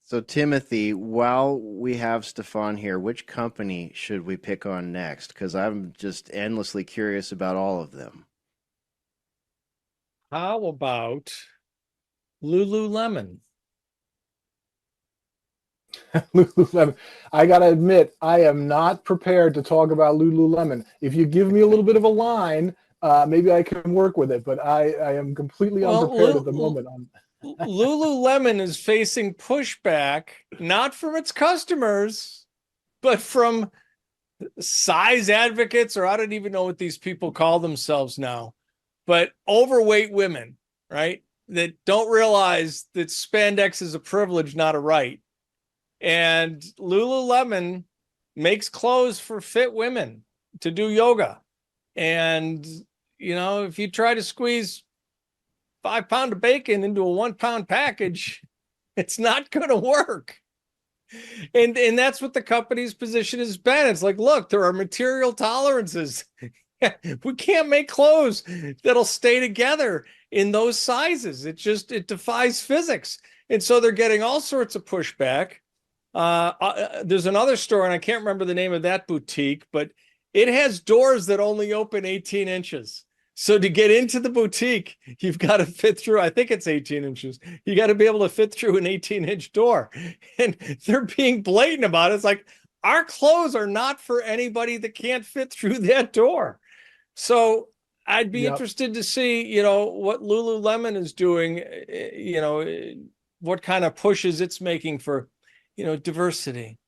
So, Timothy, while we have Stefan here, which company should we pick on next? Because I'm just endlessly curious about all of them. How about Lululemon? Lululemon. I gotta admit, I am not prepared to talk about Lululemon. If you give me a little bit of a line, maybe I can work with it. But I am completely Well, unprepared at the moment. On Lululemon is facing pushback, not from its customers, but from size advocates, or I don't even know what these people call themselves now, but overweight women, right? That don't realize that spandex is a privilege, not a right. And Lululemon makes clothes for fit women to do yoga. And, if you try to squeeze 5 pound of bacon into a 1 pound package, it's not going to work. And that's what the company's position has been. It's like, look, there are material tolerances. We can't make clothes that'll stay together in those sizes. It defies physics. And so they're getting all sorts of pushback. There's another store, and I can't remember the name of that boutique, but it has doors that only open 18 inches. So to get into the boutique, you've got to fit through, I think it's 18 inches. You got to be able to fit through an 18-inch door. And they're being blatant about it. It's like, our clothes are not for anybody that can't fit through that door. So I'd be Yep. interested to see, what Lululemon is doing, what kind of pushes it's making for, diversity.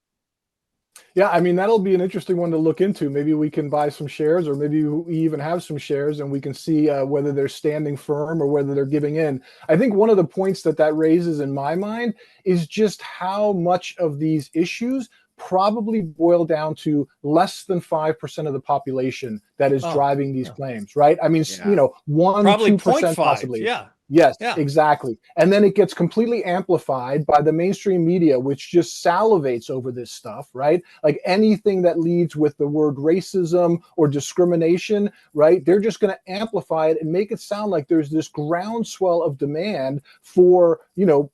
Yeah, I mean, that'll be an interesting one to look into. Maybe we can buy some shares, or maybe we even have some shares, and we can see whether they're standing firm or whether they're giving in. I think one of the points that raises in my mind is just how much of these issues probably boil down to less than 5% of the population that is Oh, driving these yeah. claims, right? I mean, Yeah. one, Probably zero point 2% 0.5. possibly. Yeah. Yes, Yeah. exactly. And then it gets completely amplified by the mainstream media, which just salivates over this stuff, right? Like anything that leads with the word racism or discrimination, right? They're just going to amplify it and make it sound like there's this groundswell of demand for,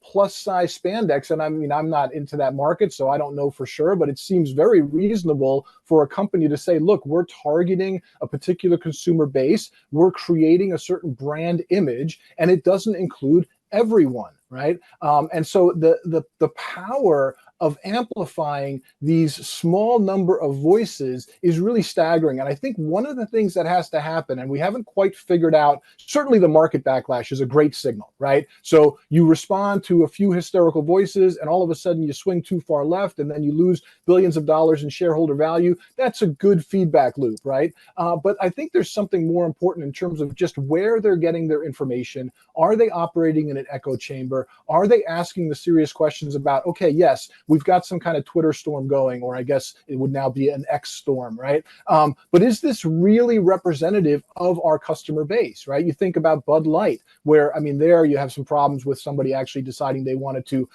plus size spandex. And I mean, I'm not into that market, so I don't know for sure, but it seems very reasonable for a company to say, look, we're targeting a particular consumer base, we're creating a certain brand image, and it doesn't include everyone, right? And so the power of amplifying these small number of voices is really staggering. And I think one of the things that has to happen, and we haven't quite figured out, certainly the market backlash is a great signal, right? So you respond to a few hysterical voices, and all of a sudden you swing too far left, and then you lose billions of dollars in shareholder value. That's a good feedback loop, right? But I think there's something more important in terms of just where they're getting their information. Are they operating in an echo chamber? Are they asking the serious questions about, okay, yes, we've got some kind of Twitter storm going, or I guess it would now be an X storm, right? But is this really representative of our customer base, right? You think about Bud Light, where, I mean, there you have some problems with somebody actually deciding they wanted to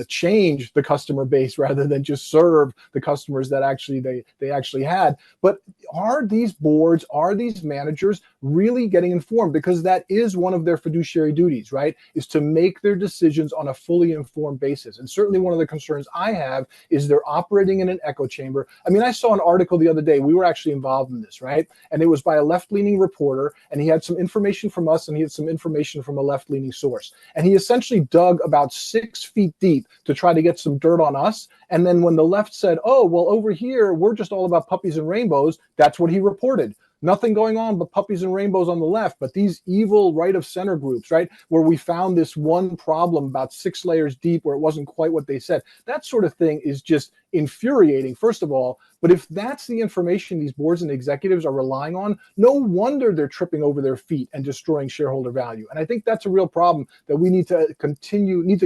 change the customer base rather than just serve the customers that actually they actually had. But are these boards, are these managers really getting informed? Because that is one of their fiduciary duties, right? Is to make their decisions on a fully informed basis. And certainly one of the concerns I have is they're operating in an echo chamber. I mean, I saw an article the other day. We were actually involved in this, right? And it was by a left-leaning reporter, and he had some information from us, and he had some information from a left-leaning source. And he essentially dug about 6 feet deep to try to get some dirt on us. And then when the left said, oh, well, over here, we're just all about puppies and rainbows, that's what he reported. Nothing going on but puppies and rainbows on the left, but these evil right of center groups, right, where we found this one problem about 6 layers deep where it wasn't quite what they said. That sort of thing is just infuriating, first of all. But if that's the information these boards and executives are relying on, no wonder they're tripping over their feet and destroying shareholder value. And I think that's a real problem that we need to continue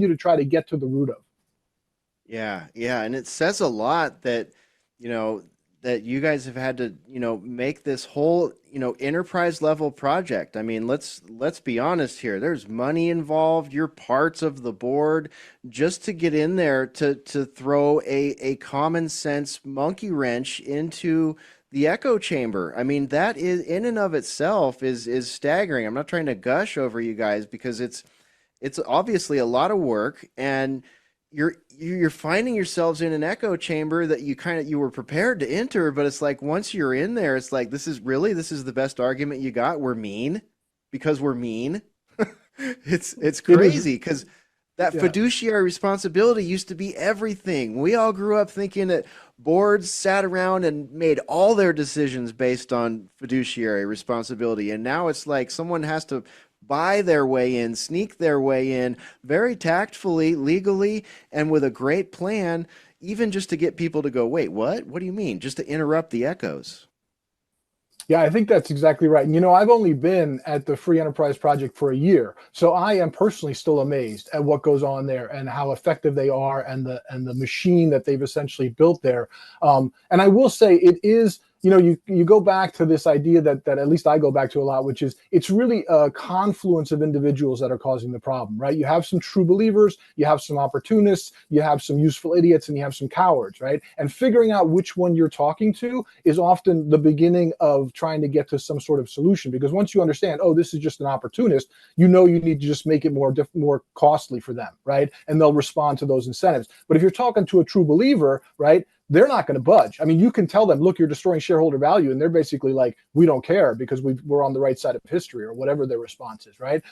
to try to get to the root of. Yeah, yeah, and it says a lot that, you know, that you guys have had to, make this whole, enterprise level project. I mean, let's be honest here. There's money involved. You're parts of the board just to get in there to throw a common sense monkey wrench into the echo chamber. I mean, that is in and of itself is staggering. I'm not trying to gush over you guys because it's obviously a lot of work and you're finding yourselves in an echo chamber that you were prepared to enter, but it's like once you're in there, it's like this is the best argument you got. We're mean because we're mean. It's It is, crazy because that yeah. fiduciary responsibility used to be everything. We all grew up thinking that boards sat around and made all their decisions based on fiduciary responsibility. And now it's like someone has to buy their way in, sneak their way in very tactfully, legally, and with a great plan, even just to get people to go, wait, what? What do you mean? Just to interrupt the echoes. Yeah, I think that's exactly right. And I've only been at the Free Enterprise Project for a year, so I am personally still amazed at what goes on there and how effective they are, and the machine that they've essentially built there. And I will say it is. You go back to this idea that at least I go back to a lot, which is it's really a confluence of individuals that are causing the problem, right? You have some true believers, you have some opportunists, you have some useful idiots, and you have some cowards, right? And figuring out which one you're talking to is often the beginning of trying to get to some sort of solution. Because once you understand, oh, this is just an opportunist, you need to just make it more costly for them, right? And they'll respond to those incentives. But if you're talking to a true believer, right, they're not going to budge. I mean, you can tell them, look, you're destroying shareholder value, and they're basically like, we don't care because we're on the right side of history, or whatever their response is, right?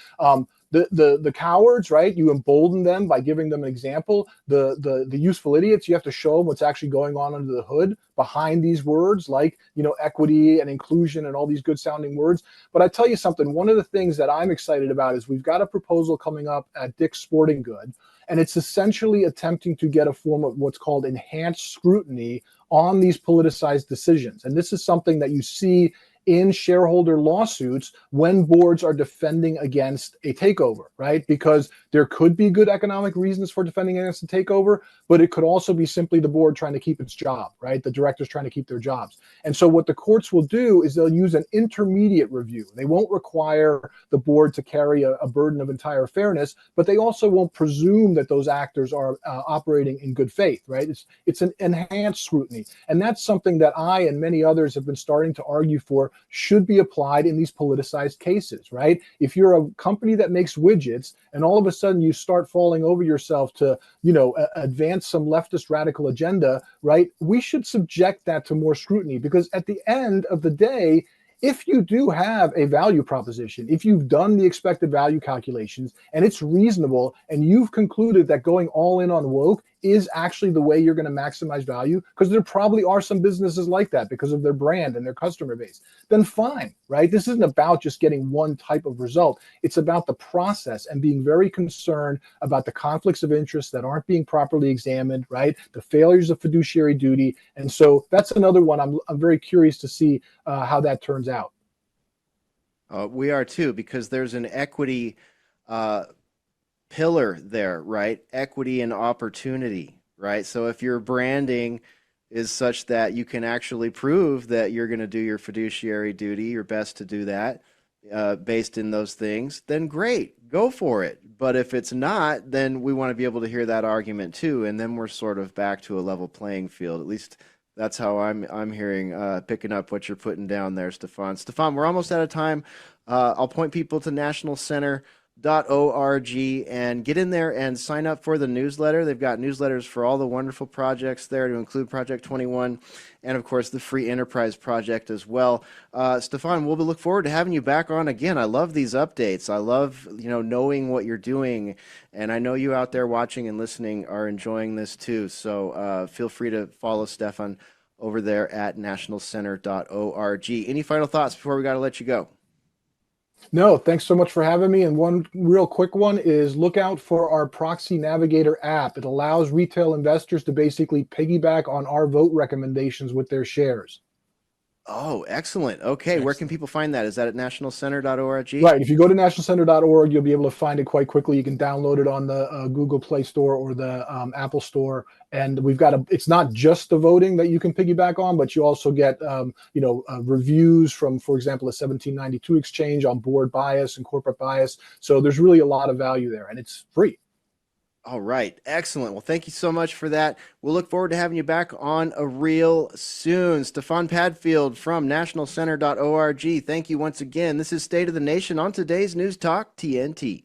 The cowards, right? You embolden them by giving them an example. The useful idiots, you have to show them what's actually going on under the hood behind these words, like equity and inclusion and all these good sounding words. But I tell you something, one of the things that I'm excited about is we've got a proposal coming up at Dick's Sporting Good. And it's essentially attempting to get a form of what's called enhanced scrutiny on these politicized decisions. And this is something that you see in shareholder lawsuits when boards are defending against a takeover, right? Because there could be good economic reasons for defending against a takeover, but it could also be simply the board trying to keep its job, right? The directors trying to keep their jobs. And so what the courts will do is they'll use an intermediate review. They won't require the board to carry a burden of entire fairness, but they also won't presume that those actors are operating in good faith, right? It's an enhanced scrutiny. And that's something that I and many others have been starting to argue for should be applied in these politicized cases, right? If you're a company that makes widgets and all of a sudden you start falling over yourself to, advance some leftist radical agenda, right? We should subject that to more scrutiny, because at the end of the day, if you do have a value proposition, if you've done the expected value calculations and it's reasonable, and you've concluded that going all in on woke is actually the way you're going to maximize value, because there probably are some businesses like that because of their brand and their customer base, then fine, right? This isn't about just getting one type of result. It's about the process and being very concerned about the conflicts of interest that aren't being properly examined, right? The failures of fiduciary duty. And so that's another one I'm very curious to see how that turns out. We are too, because there's an equity pillar there, right? Equity and opportunity, right? So if your branding is such that you can actually prove that you're going to do your fiduciary duty, your best to do that based in those things, then great, go for it. But if it's not, then we want to be able to hear that argument too, and then we're sort of back to a level playing field. At least that's how I'm hearing, picking up what you're putting down there, Stefan. Stefan, we're almost out of time. I'll point people to nationalcenter.org and get in there and sign up for the newsletter. They've got newsletters for all the wonderful projects there, to include Project 21 and, of course, the Free Enterprise Project as well. Stefan, we'll look forward to having you back on again. I love these updates. I love, knowing what you're doing, and I know you out there watching and listening are enjoying this too. So feel free to follow Stefan over there at nationalcenter.org. Any final thoughts before we got to let you go? No, thanks so much for having me. And one real quick one is look out for our Proxy Navigator app. It allows retail investors to basically piggyback on our vote recommendations with their shares. Oh, excellent. Okay, where can people find that? Is that at nationalcenter.org? Right. If you go to nationalcenter.org, you'll be able to find it quite quickly. You can download it on the Google Play Store or the Apple Store. And we've got it's not just the voting that you can piggyback on, but you also get, reviews from, for example, a 1792 exchange on board bias and corporate bias. So there's really a lot of value there, and it's free. All right. Excellent. Well, thank you so much for that. We'll look forward to having you back on a real soon. Stefan Padfield from nationalcenter.org. Thank you once again. This is State of the Nation on today's News Talk TNT.